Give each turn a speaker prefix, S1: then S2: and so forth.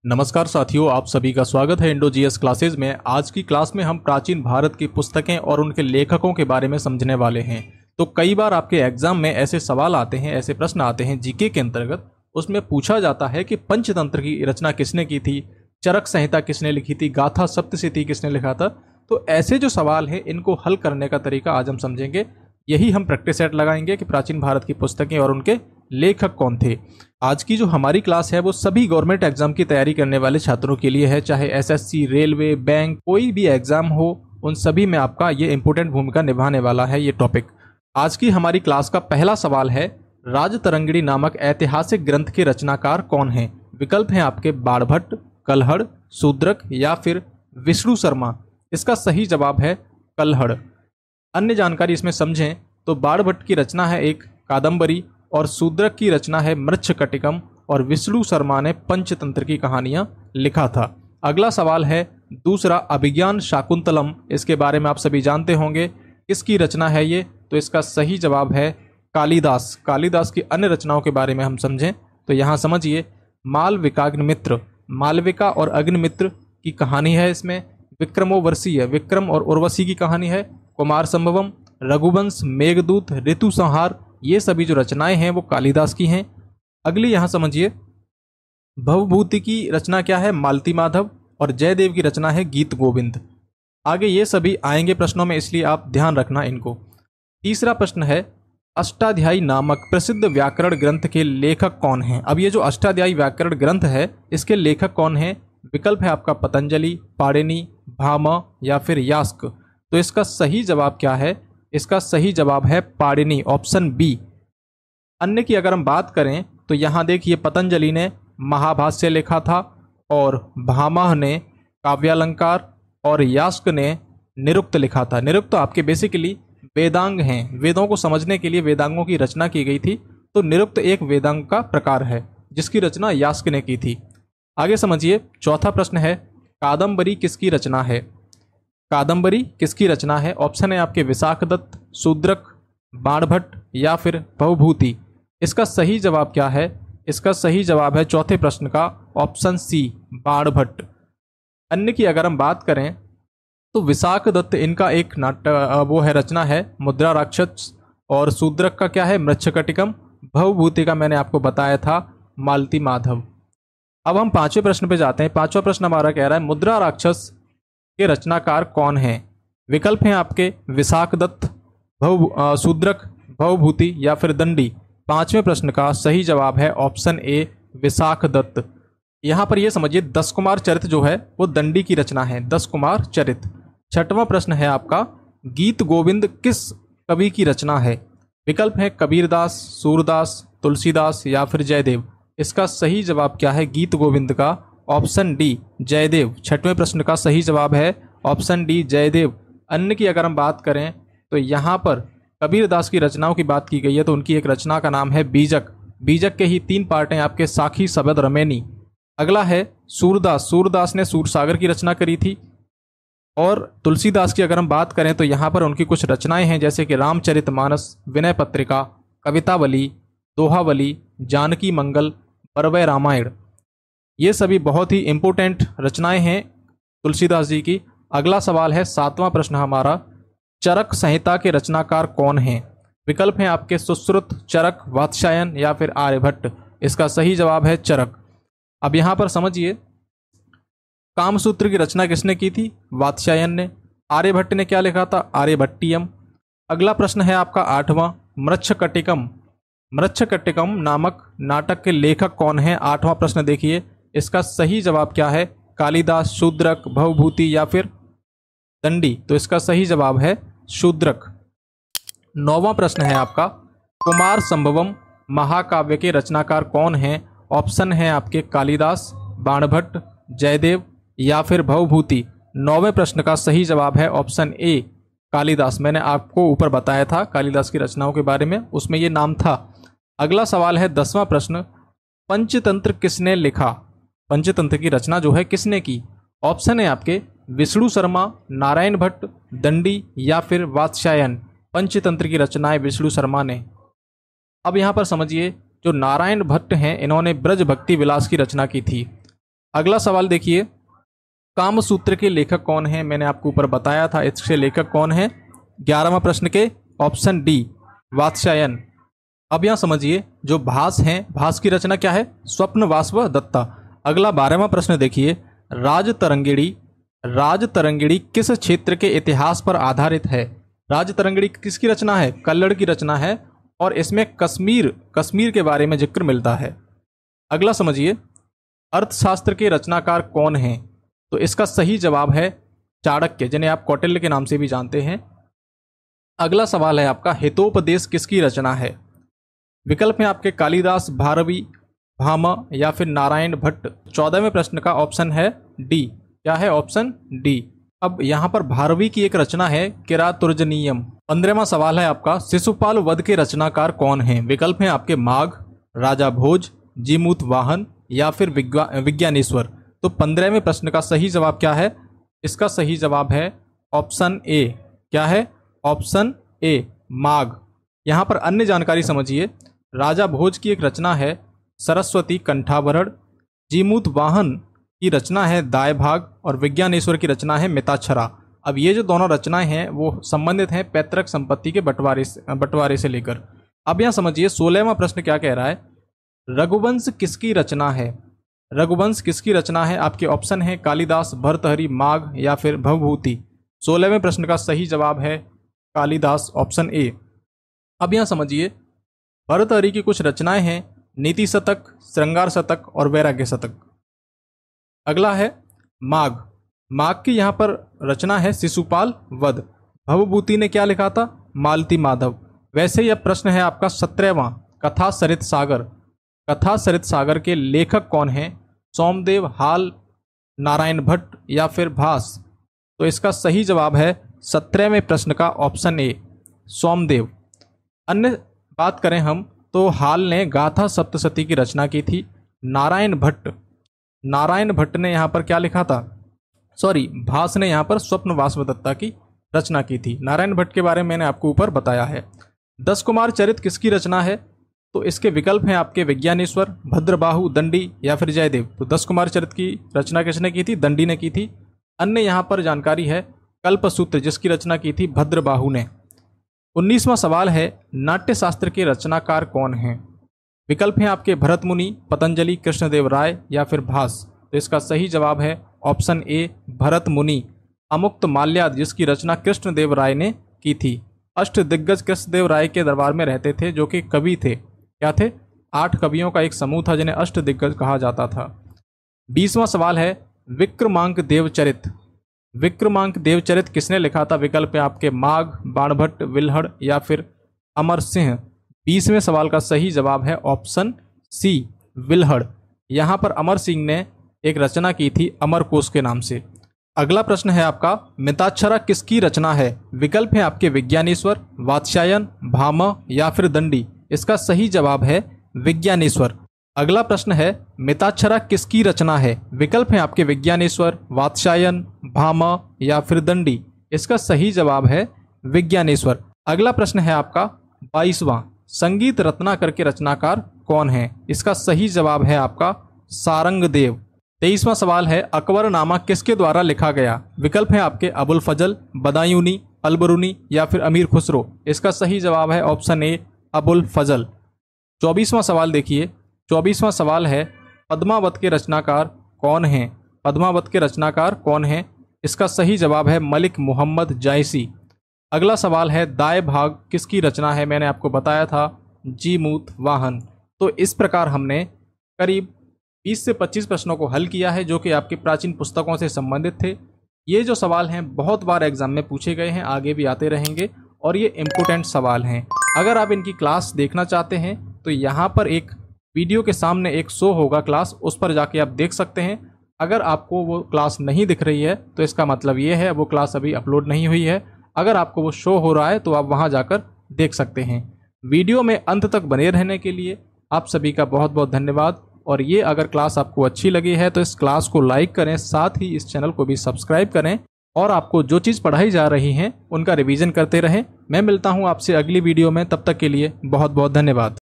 S1: नमस्कार साथियों, आप सभी का स्वागत है इंडो जीएस क्लासेज में। आज की क्लास में हम प्राचीन भारत की पुस्तकें और उनके लेखकों के बारे में समझने वाले हैं। तो कई बार आपके एग्जाम में ऐसे सवाल आते हैं, ऐसे प्रश्न आते हैं जीके के अंतर्गत। उसमें पूछा जाता है कि पंचतंत्र की रचना किसने की थी, चरक संहिता किसने लिखी थी, गाथा सप्तशती किसने लिखा था। तो ऐसे जो सवाल हैं इनको हल करने का तरीका आज हम समझेंगे। यही हम प्रैक्टिस सेट लगाएंगे कि प्राचीन भारत की पुस्तकें और उनके लेखक कौन थे। आज की जो हमारी क्लास है वो सभी गवर्नमेंट एग्जाम की तैयारी करने वाले छात्रों के लिए है, चाहे एसएससी, रेलवे, बैंक, कोई भी एग्जाम हो, उन सभी में आपका ये इंपॉर्टेंट भूमिका निभाने वाला है ये टॉपिक। आज की हमारी क्लास का पहला सवाल है, राजतरंगिणी नामक ऐतिहासिक ग्रंथ के रचनाकार कौन हैं। विकल्प हैं आपके बाणभट्ट, कल्हड़, शूद्रक या फिर विष्णु शर्मा। इसका सही जवाब है कल्हड़। अन्य जानकारी इसमें समझें तो बाणभट्ट की रचना है एक कादंबरी और शूद्रक की रचना है मृच्छकटिकम और विष्णु शर्मा ने पंचतंत्र की कहानियां लिखा था। अगला सवाल है दूसरा, अभिज्ञान शाकुंतलम। इसके बारे में आप सभी जानते होंगे, किसकी रचना है ये, तो इसका सही जवाब है कालिदास। कालिदास की अन्य रचनाओं के बारे में हम समझें तो यहाँ समझिए, मालविकाग्निमित्र, मालविका और अग्निमित्र की कहानी है इसमें। विक्रमोर्वशीय, विक्रम और उर्वशी की कहानी है। कुमार संभवम, रघुवंश, मेघदूत, ऋतु संहार, ये सभी जो रचनाएं हैं वो कालिदास की हैं। अगली यहाँ समझिए, भवभूति की रचना क्या है, मालती माधव, और जयदेव की रचना है गीत गोविंद। आगे ये सभी आएंगे प्रश्नों में, इसलिए आप ध्यान रखना इनको। तीसरा प्रश्न है, अष्टाध्यायी नामक प्रसिद्ध व्याकरण ग्रंथ के लेखक कौन हैं। अब ये जो अष्टाध्यायी व्याकरण ग्रंथ है इसके लेखक कौन हैं। विकल्प है आपका पतंजलि, पाणिनि, भामा या फिर यास्क। तो इसका सही जवाब क्या है, इसका सही जवाब है पाणिनि, ऑप्शन बी। अन्य की अगर हम बात करें तो यहाँ देखिए, पतंजलि ने महाभाष्य लिखा था और भामह ने काव्यालंकार और यास्क ने निरुक्त लिखा था। निरुक्त आपके बेसिकली वेदांग हैं, वेदों को समझने के लिए वेदांगों की रचना की गई थी। तो निरुक्त एक वेदांग का प्रकार है जिसकी रचना यास्क ने की थी। आगे समझिए, चौथा प्रश्न है, कादंबरी किसकी रचना है। कादंबरी किसकी रचना है। ऑप्शन है आपके विशाखदत्त, शूद्रक, बाणभट्ट या फिर भवभूति। इसका सही जवाब क्या है, इसका सही जवाब है चौथे प्रश्न का ऑप्शन सी, बाणभट्ट। अन्य की अगर हम बात करें तो विशाखदत्त, इनका एक नाटक वो है, रचना है मुद्रा राक्षस, और शूद्रक का क्या है, मृच्छकटिकम। भवभूति का मैंने आपको बताया था मालती माधव। अब हम पांचवें प्रश्न पे जाते हैं। पांचवा प्रश्न हमारा कह रहा है, मुद्रा राक्षस के रचनाकार कौन हैं। विकल्प हैं आपके विशाखदत्त, शूद्रक, भवभूति या फिर दंडी। पांचवें प्रश्न का सही जवाब है ऑप्शन ए, विशाखदत्त। यहाँ पर यह समझिए, 10 कुमार चरित जो है वो दंडी की रचना है, 10 कुमार चरित। छठवां प्रश्न है आपका, गीत गोविंद किस कवि की रचना है। विकल्प है कबीरदास, सूरदास, तुलसीदास या फिर जयदेव। इसका सही जवाब क्या है, गीत गोविंद का ऑप्शन डी, जयदेव। छठवें प्रश्न का सही जवाब है ऑप्शन डी, जयदेव। अन्य की अगर हम बात करें तो यहाँ पर कबीरदास की रचनाओं की बात की गई है, तो उनकी एक रचना का नाम है बीजक। बीजक के ही 3 पार्ट हैं आपके, साखी, शबद, रमेनी। अगला है सूरदास, सूरदास ने सूरसागर की रचना करी थी। और तुलसीदास की अगर हम बात करें तो यहाँ पर उनकी कुछ रचनाएं हैं, जैसे कि रामचरितमानस, विनय पत्रिका, कवितावली, दोहावली, जानकी मंगल, परवय रामायण। ये सभी बहुत ही इंपॉर्टेंट रचनाएं हैं तुलसीदास जी की। अगला सवाल है, 7वां प्रश्न हमारा, चरक संहिता के रचनाकार कौन हैं। विकल्प हैं आपके सुश्रुत, चरक, वात्स्यायन या फिर आर्यभट्ट। इसका सही जवाब है चरक। अब यहाँ पर समझिए, कामसूत्र की रचना किसने की थी, वात्स्यायन ने। आर्यभट्ट ने क्या लिखा था, आर्यभट्टियम। अगला प्रश्न है आपका 8वां, मृच्छकटिकम। मृच्छकटिकम नामक नाटक के लेखक कौन हैं। 8वां प्रश्न देखिए, इसका सही जवाब क्या है, कालिदास, शूद्रक, भवभूति या फिर दंडी। तो इसका सही जवाब है शूद्रक। 9वां प्रश्न है आपका, कुमार संभवम महाकाव्य के रचनाकार कौन हैं। ऑप्शन है आपके कालिदास, बाणभट्ट, जयदेव या फिर भवभूति। 9वें प्रश्न का सही जवाब है ऑप्शन ए, कालिदास। मैंने आपको ऊपर बताया था कालिदास की रचनाओं के बारे में, उसमें ये नाम था। अगला सवाल है 10वां प्रश्न, पंचतंत्र किसने लिखा। पंचतंत्र की रचना जो है किसने की। ऑप्शन है आपके विष्णु शर्मा, नारायण भट्ट, दंडी या फिर वात्स्यायन। पंचतंत्र की रचनाएं विष्णु शर्मा ने। अब यहाँ पर समझिए, जो नारायण भट्ट हैं इन्होंने ब्रज भक्ति विलास की रचना की थी। अगला सवाल देखिए, कामसूत्र के लेखक कौन है? मैंने आपको ऊपर बताया था इसके लेखक कौन है। 11वां प्रश्न के ऑप्शन डी वात्स्यायन। अब यहाँ समझिए, जो भास हैं, भास की रचना क्या है? स्वप्न वासव दत्ता। अगला 12वां प्रश्न देखिए, राजतरंगिणी किस क्षेत्र के इतिहास पर आधारित है? राजतरंगिणी किसकी रचना है? कल्लड़ की रचना है और इसमें कश्मीर के बारे में जिक्र मिलता है। अगला समझिए, अर्थशास्त्र के रचनाकार कौन हैं? तो इसका सही जवाब है चाणक्य, जिन्हें आप कौटिल्य के नाम से भी जानते हैं। अगला सवाल है आपका, हितोपदेश किसकी रचना है? विकल्प में आपके कालिदास, भारवी, भामा या फिर नारायण भट्ट। 14वें प्रश्न का ऑप्शन है डी। क्या है? Option D. अब यहाँ पर भारवी की एक रचना है किरातुर्जनीयम। 15वां सवाल है आपका, शिशुपाल वध के रचनाकार कौन हैं? विकल्प हैं आपके माघ, राजा भोज, जीमूत वाहन या फिर विज्ञानेश्वर। तो 15वें प्रश्न का सही जवाब क्या है? इसका सही जवाब है ऑप्शन ए। क्या है? ऑप्शन ए, माघ। यहाँ पर अन्य जानकारी समझिए, राजा भोज की एक रचना है सरस्वती कंठाभरण, जीमूत वाहन की रचना है दाय भाग और विज्ञानेश्वर की रचना है मिताक्षरा। अब ये जो दोनों रचनाएं हैं वो संबंधित हैं पैतृक संपत्ति के बंटवारे से लेकर। अब यहाँ समझिए 16वां प्रश्न क्या कह रहा है, रघुवंश किसकी रचना है? रघुवंश किसकी रचना है? आपके ऑप्शन है कालिदास, भर्तहरि, माघ या फिर भवभूति। 16वें प्रश्न का सही जवाब है कालिदास, ऑप्शन ए। अब यहाँ समझिए, भर्तहरि की कुछ रचनाएं हैं नीति शतक, श्रृंगार शतक और वैराग्य शतक। अगला है माघ। माघ की यहाँ पर रचना है शिशुपाल वध। भवभूति ने क्या लिखा था? मालती माधव। वैसे यह प्रश्न है आपका 17वां, कथा सरित सागर। कथा सरित सागर के लेखक कौन हैं? सोमदेव, हाल, नारायण भट्ट या फिर भास। तो इसका सही जवाब है 17वें प्रश्न का ऑप्शन ए, सोमदेव। अन्य बात करें हम तो हाल ने गाथा सप्तशती की रचना की थी। नारायण भट्ट ने यहाँ पर क्या लिखा था? भास ने यहाँ पर स्वप्न वासव दत्ता की रचना की थी। नारायण भट्ट के बारे में मैंने आपको ऊपर बताया है। 10 कुमार चरित किसकी रचना है? तो इसके विकल्प हैं आपके विज्ञानेश्वर, भद्रबाहु, दंडी या फिर जयदेव। तो 10 कुमार चरित की रचना किसने की थी? दंडी ने की थी। अन्य यहाँ पर जानकारी है कल्पसूत्र, जिसकी रचना की थी भद्रबाहु ने। 19वां सवाल है, नाट्यशास्त्र के रचनाकार कौन हैं? विकल्प हैं आपके भरत मुनि, पतंजलि, कृष्णदेव राय या फिर भास। तो इसका सही जवाब है ऑप्शन ए, भरत मुनि। अमुक्त माल्याद, जिसकी रचना कृष्णदेव राय ने की थी। अष्टदिग्गज कृष्णदेव राय के दरबार में रहते थे, जो कि कवि थे। क्या थे? 8 कवियों का एक समूह था जिन्हें अष्टदिग्गज कहा जाता था। 20वां सवाल है, विक्रमांक देवचरित। विक्रमांक देवचरित किसने लिखा था? विकल्प है आपके माघ, बाणभट्ट, विल्हड़ या फिर अमर सिंह। 20वें सवाल का सही जवाब है ऑप्शन सी, विल्हड़। यहाँ पर अमर सिंह ने एक रचना की थी अमरकोश के नाम से। अगला प्रश्न है आपका, मिताक्षरा किसकी रचना है? विकल्प है आपके विज्ञानेश्वर, वात्स्यायन, भामा या फिर दंडी। इसका सही जवाब है विज्ञानेश्वर। अगला प्रश्न है, मिताक्षरा किसकी रचना है? विकल्प है आपके विज्ञानेश्वर, वात्स्यायन, भामा या फिर दंडी। इसका सही जवाब है विज्ञानेश्वर। अगला प्रश्न है आपका 22वां, संगीत रत्नाकर के रचनाकार कौन है? इसका सही जवाब है आपका सारंगदेव। 23वां सवाल है, अकबरनामा किसके द्वारा लिखा गया? विकल्प है आपके अबुल फजल, बदायूनी, अलबरूनी या फिर अमीर खुसरो। इसका सही जवाब है ऑप्शन ए, अबुल फजल। 24वां सवाल देखिए, 24वां सवाल है, पद्मावत के रचनाकार कौन हैं? पद्मावत के रचनाकार कौन हैं? इसका सही जवाब है मलिक मोहम्मद जायसी। अगला सवाल है, दाय भाग किसकी रचना है? मैंने आपको बताया था जीमूत वाहन। तो इस प्रकार हमने करीब 20 से 25 प्रश्नों को हल किया है, जो कि आपकी प्राचीन पुस्तकों से संबंधित थे। ये जो सवाल हैं बहुत बार एग्जाम में पूछे गए हैं, आगे भी आते रहेंगे और ये इम्पोर्टेंट सवाल हैं। अगर आप इनकी क्लास देखना चाहते हैं तो यहाँ पर एक वीडियो के सामने एक शो होगा क्लास, उस पर जाके आप देख सकते हैं। अगर आपको वो क्लास नहीं दिख रही है तो इसका मतलब ये है वो क्लास अभी अपलोड नहीं हुई है। अगर आपको वो शो हो रहा है तो आप वहाँ जाकर देख सकते हैं। वीडियो में अंत तक बने रहने के लिए आप सभी का बहुत बहुत धन्यवाद। और ये अगर क्लास आपको अच्छी लगी है तो इस क्लास को लाइक करें, साथ ही इस चैनल को भी सब्सक्राइब करें और आपको जो चीज़ पढ़ाई जा रही हैं उनका रिवीजन करते रहें। मैं मिलता हूँ आपसे अगली वीडियो में, तब तक के लिए बहुत बहुत धन्यवाद।